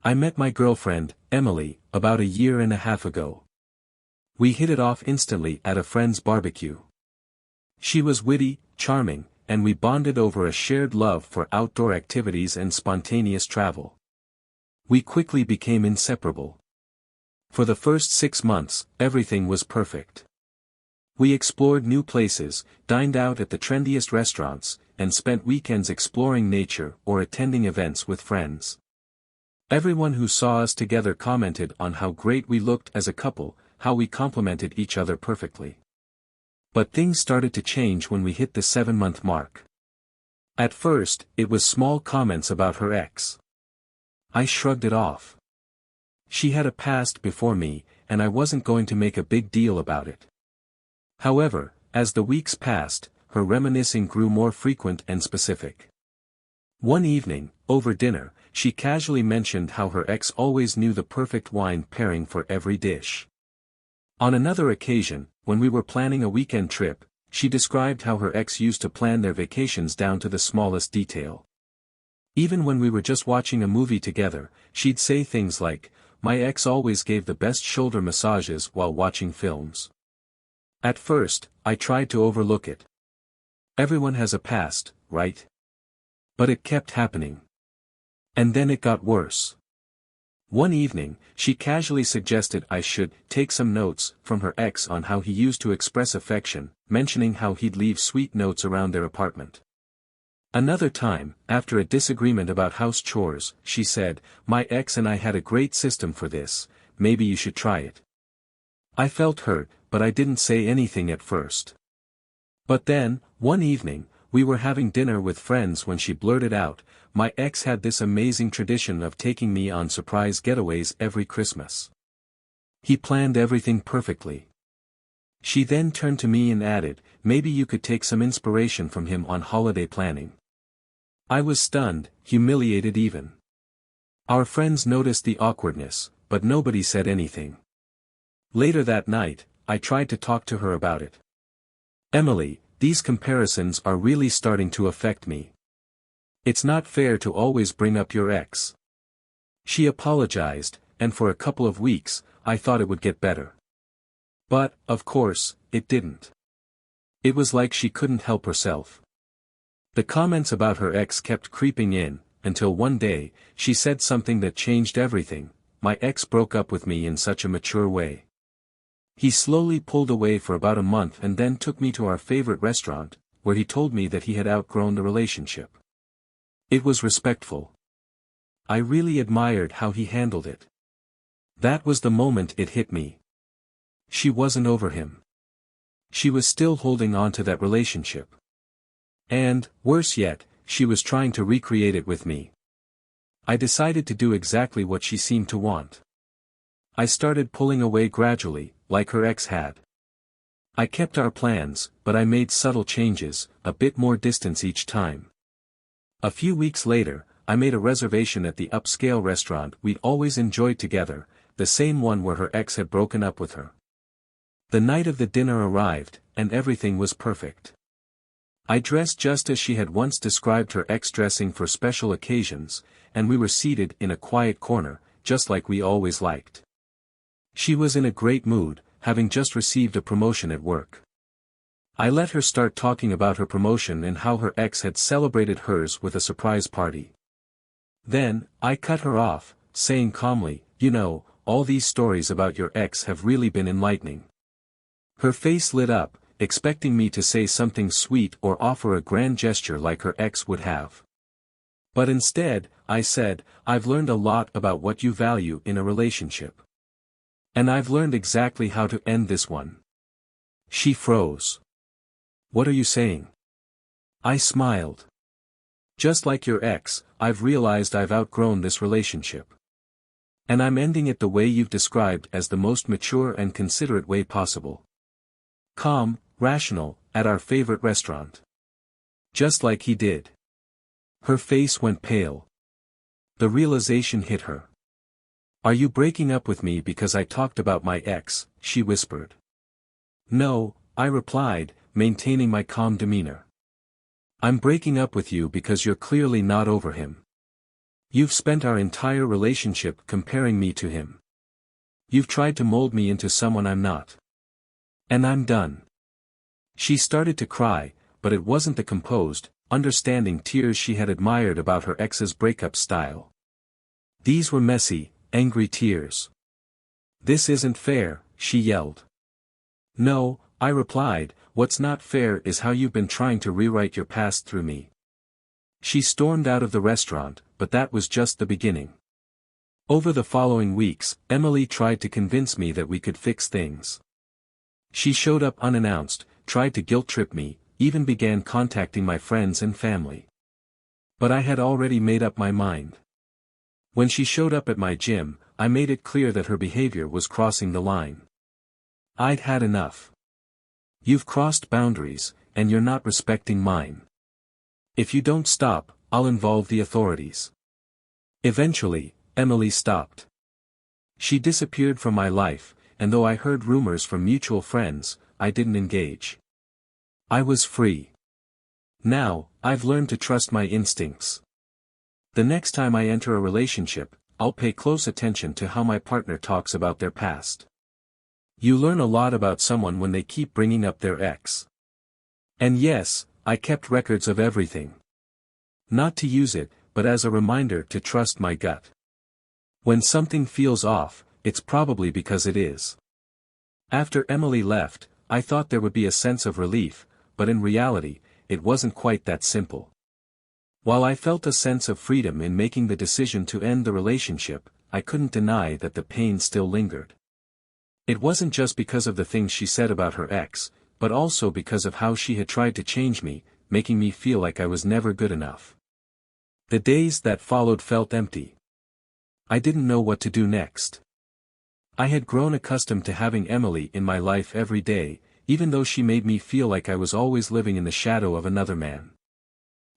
I met my girlfriend, Emily, about a year and a half ago. We hit it off instantly at a friend's barbecue. She was witty, charming, and we bonded over a shared love for outdoor activities and spontaneous travel. We quickly became inseparable. For the first 6 months, everything was perfect. We explored new places, dined out at the trendiest restaurants, and spent weekends exploring nature or attending events with friends. Everyone who saw us together commented on how great we looked as a couple, how we complemented each other perfectly. But things started to change when we hit the 7-month mark. At first, it was small comments about her ex. I shrugged it off. She had a past before me, and I wasn't going to make a big deal about it. However, as the weeks passed, her reminiscing grew more frequent and specific. One evening, over dinner, she casually mentioned how her ex always knew the perfect wine pairing for every dish. On another occasion, when we were planning a weekend trip, she described how her ex used to plan their vacations down to the smallest detail. Even when we were just watching a movie together, she'd say things like, "My ex always gave the best shoulder massages while watching films." At first, I tried to overlook it. Everyone has a past, right? But it kept happening. And then it got worse. One evening, she casually suggested I should take some notes from her ex on how he used to express affection, mentioning how he'd leave sweet notes around their apartment. Another time, after a disagreement about house chores, she said, "My ex and I had a great system for this, maybe you should try it." I felt hurt, but I didn't say anything at first. But then, one evening, we were having dinner with friends when she blurted out, "My ex had this amazing tradition of taking me on surprise getaways every Christmas. He planned everything perfectly." She then turned to me and added, "Maybe you could take some inspiration from him on holiday planning." I was stunned, humiliated even. Our friends noticed the awkwardness, but nobody said anything. Later that night, I tried to talk to her about it. "Emily, these comparisons are really starting to affect me. It's not fair to always bring up your ex." She apologized, and for a couple of weeks, I thought it would get better. But, of course, it didn't. It was like she couldn't help herself. The comments about her ex kept creeping in, until one day, she said something that changed everything. "My ex broke up with me in such a mature way. He slowly pulled away for about a month and then took me to our favorite restaurant, where he told me that he had outgrown the relationship. It was respectful. I really admired how he handled it." That was the moment it hit me. She wasn't over him. She was still holding on to that relationship. And, worse yet, she was trying to recreate it with me. I decided to do exactly what she seemed to want. I started pulling away gradually, like her ex had. I kept our plans, but I made subtle changes, a bit more distance each time. A few weeks later, I made a reservation at the upscale restaurant we'd always enjoyed together, the same one where her ex had broken up with her. The night of the dinner arrived, and everything was perfect. I dressed just as she had once described her ex dressing for special occasions, and we were seated in a quiet corner, just like we always liked. She was in a great mood, having just received a promotion at work. I let her start talking about her promotion and how her ex had celebrated hers with a surprise party. Then, I cut her off, saying calmly, "You know, all these stories about your ex have really been enlightening." Her face lit up, expecting me to say something sweet or offer a grand gesture like her ex would have. But instead, I said, "I've learned a lot about what you value in a relationship. And I've learned exactly how to end this one." She froze. "What are you saying?" I smiled. "Just like your ex, I've realized I've outgrown this relationship. And I'm ending it the way you've described as the most mature and considerate way possible. Calm, rational, at our favorite restaurant. Just like he did." Her face went pale. The realization hit her. "Are you breaking up with me because I talked about my ex?" she whispered. "No," I replied, maintaining my calm demeanor. "I'm breaking up with you because you're clearly not over him. You've spent our entire relationship comparing me to him. You've tried to mold me into someone I'm not. And I'm done." She started to cry, but it wasn't the composed, understanding tears she had admired about her ex's breakup style. These were messy, angry tears. "This isn't fair," she yelled. "No," I replied, "what's not fair is how you've been trying to rewrite your past through me." She stormed out of the restaurant, but that was just the beginning. Over the following weeks, Emily tried to convince me that we could fix things. She showed up unannounced, tried to guilt-trip me, even began contacting my friends and family. But I had already made up my mind. When she showed up at my gym, I made it clear that her behavior was crossing the line. I'd had enough. "You've crossed boundaries, and you're not respecting mine. If you don't stop, I'll involve the authorities." Eventually, Emily stopped. She disappeared from my life, and though I heard rumors from mutual friends, I didn't engage. I was free. Now, I've learned to trust my instincts. The next time I enter a relationship, I'll pay close attention to how my partner talks about their past. You learn a lot about someone when they keep bringing up their ex. And yes, I kept records of everything. Not to use it, but as a reminder to trust my gut. When something feels off, it's probably because it is. After Emily left, I thought there would be a sense of relief, but in reality, it wasn't quite that simple. While I felt a sense of freedom in making the decision to end the relationship, I couldn't deny that the pain still lingered. It wasn't just because of the things she said about her ex, but also because of how she had tried to change me, making me feel like I was never good enough. The days that followed felt empty. I didn't know what to do next. I had grown accustomed to having Emily in my life every day, even though she made me feel like I was always living in the shadow of another man.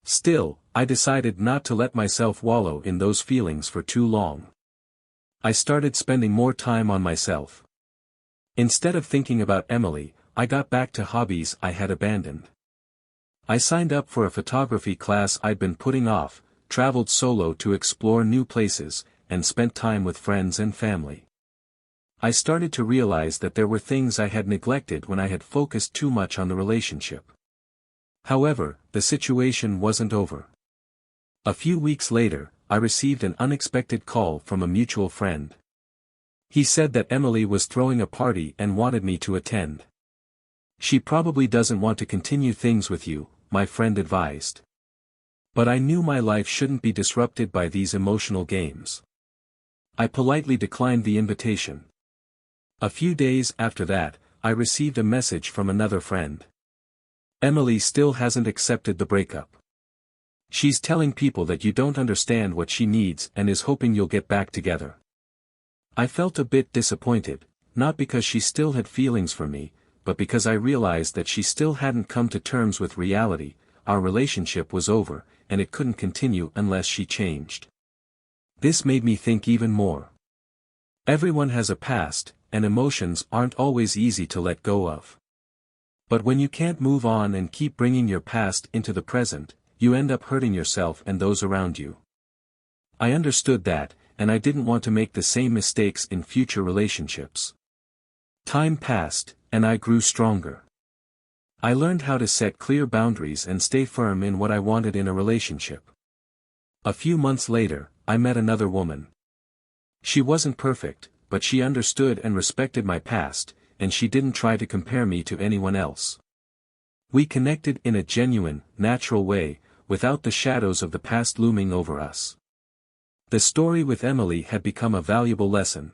Still, I decided not to let myself wallow in those feelings for too long. I started spending more time on myself. Instead of thinking about Emily, I got back to hobbies I had abandoned. I signed up for a photography class I'd been putting off, traveled solo to explore new places, and spent time with friends and family. I started to realize that there were things I had neglected when I had focused too much on the relationship. However, the situation wasn't over. A few weeks later, I received an unexpected call from a mutual friend. He said that Emily was throwing a party and wanted me to attend. "She probably doesn't want to continue things with you," my friend advised. But I knew my life shouldn't be disrupted by these emotional games. I politely declined the invitation. A few days after that, I received a message from another friend. "Emily still hasn't accepted the breakup. She's telling people that you don't understand what she needs and is hoping you'll get back together." I felt a bit disappointed, not because she still had feelings for me, but because I realized that she still hadn't come to terms with reality. Our relationship was over, and it couldn't continue unless she changed. This made me think even more. Everyone has a past, and emotions aren't always easy to let go of. But when you can't move on and keep bringing your past into the present, you end up hurting yourself and those around you. I understood that, and I didn't want to make the same mistakes in future relationships. Time passed, and I grew stronger. I learned how to set clear boundaries and stay firm in what I wanted in a relationship. A few months later, I met another woman. She wasn't perfect, but she understood and respected my past, and she didn't try to compare me to anyone else. We connected in a genuine, natural way, without the shadows of the past looming over us. The story with Emily had become a valuable lesson.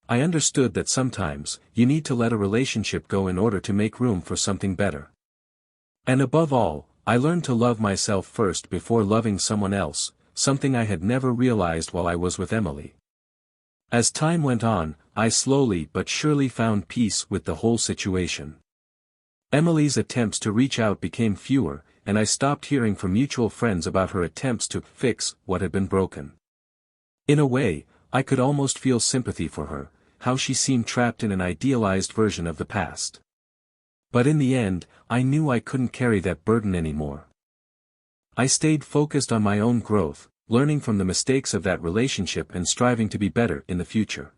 I understood that sometimes, you need to let a relationship go in order to make room for something better. And above all, I learned to love myself first before loving someone else, something I had never realized while I was with Emily. As time went on, I slowly but surely found peace with the whole situation. Emily's attempts to reach out became fewer, and I stopped hearing from mutual friends about her attempts to fix what had been broken. In a way, I could almost feel sympathy for her, how she seemed trapped in an idealized version of the past. But in the end, I knew I couldn't carry that burden anymore. I stayed focused on my own growth, learning from the mistakes of that relationship and striving to be better in the future.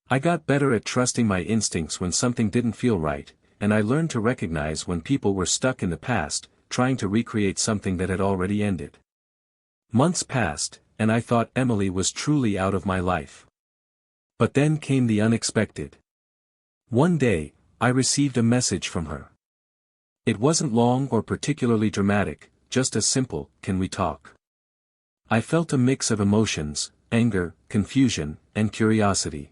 I got better at trusting my instincts when something didn't feel right, and I learned to recognize when people were stuck in the past, trying to recreate something that had already ended. Months passed, and I thought Emily was truly out of my life. But then came the unexpected. One day, I received a message from her. It wasn't long or particularly dramatic, just a simple, "Can we talk?" I felt a mix of emotions, anger, confusion, and curiosity.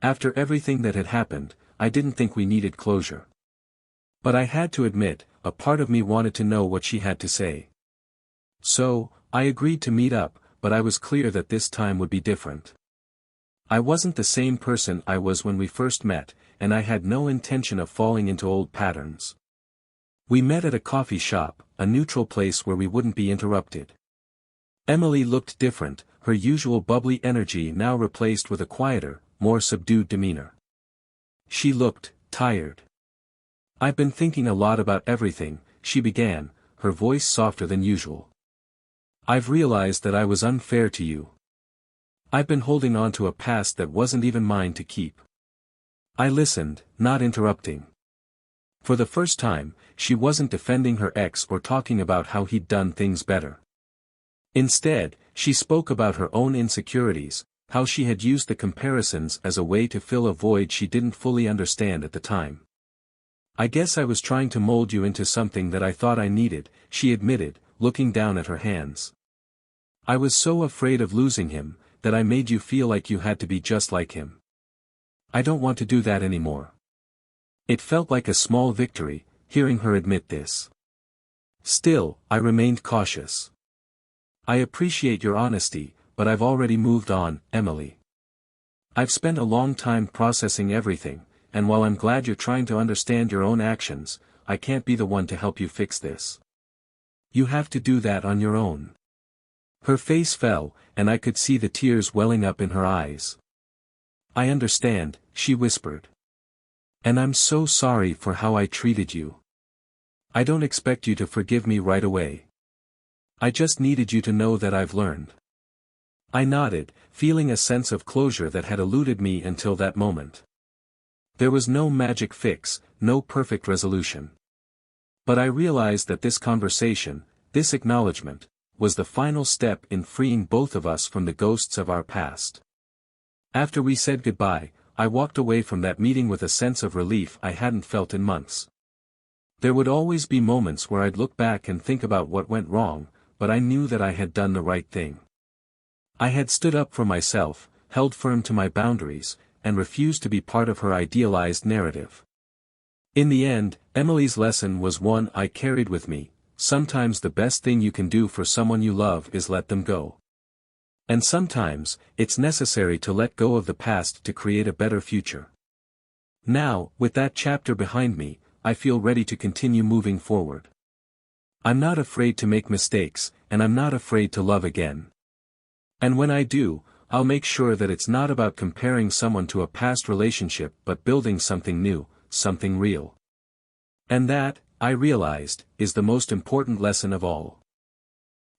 After everything that had happened, I didn't think we needed closure. But I had to admit, a part of me wanted to know what she had to say. So, I agreed to meet up, but I was clear that this time would be different. I wasn't the same person I was when we first met, and I had no intention of falling into old patterns. We met at a coffee shop, a neutral place where we wouldn't be interrupted. Emily looked different, her usual bubbly energy now replaced with a quieter, more subdued demeanor. She looked tired. "I've been thinking a lot about everything," she began, her voice softer than usual. "I've realized that I was unfair to you. I've been holding on to a past that wasn't even mine to keep." I listened, not interrupting. For the first time, she wasn't defending her ex or talking about how he'd done things better. Instead, she spoke about her own insecurities, how she had used the comparisons as a way to fill a void she didn't fully understand at the time. "I guess I was trying to mold you into something that I thought I needed," she admitted, looking down at her hands. "I was so afraid of losing him, that I made you feel like you had to be just like him. I don't want to do that anymore." It felt like a small victory, hearing her admit this. Still, I remained cautious. "I appreciate your honesty, but I've already moved on, Emily. I've spent a long time processing everything, and while I'm glad you're trying to understand your own actions, I can't be the one to help you fix this. You have to do that on your own." Her face fell, and I could see the tears welling up in her eyes. "I understand," she whispered. "And I'm so sorry for how I treated you. I don't expect you to forgive me right away. I just needed you to know that I've learned." I nodded, feeling a sense of closure that had eluded me until that moment. There was no magic fix, no perfect resolution. But I realized that this conversation, this acknowledgement, was the final step in freeing both of us from the ghosts of our past. After we said goodbye, I walked away from that meeting with a sense of relief I hadn't felt in months. There would always be moments where I'd look back and think about what went wrong, but I knew that I had done the right thing. I had stood up for myself, held firm to my boundaries, and refused to be part of her idealized narrative. In the end, Emily's lesson was one I carried with me: sometimes the best thing you can do for someone you love is let them go. And sometimes, it's necessary to let go of the past to create a better future. Now, with that chapter behind me, I feel ready to continue moving forward. I'm not afraid to make mistakes, and I'm not afraid to love again. And when I do, I'll make sure that it's not about comparing someone to a past relationship but building something new, something real. And that, I realized, is the most important lesson of all.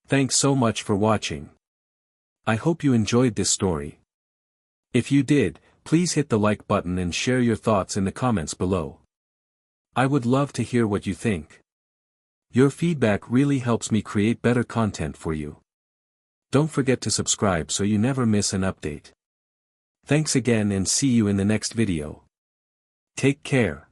Thanks so much for watching. I hope you enjoyed this story. If you did, please hit the like button and share your thoughts in the comments below. I would love to hear what you think. Your feedback really helps me create better content for you. Don't forget to subscribe so you never miss an update. Thanks again and see you in the next video. Take care.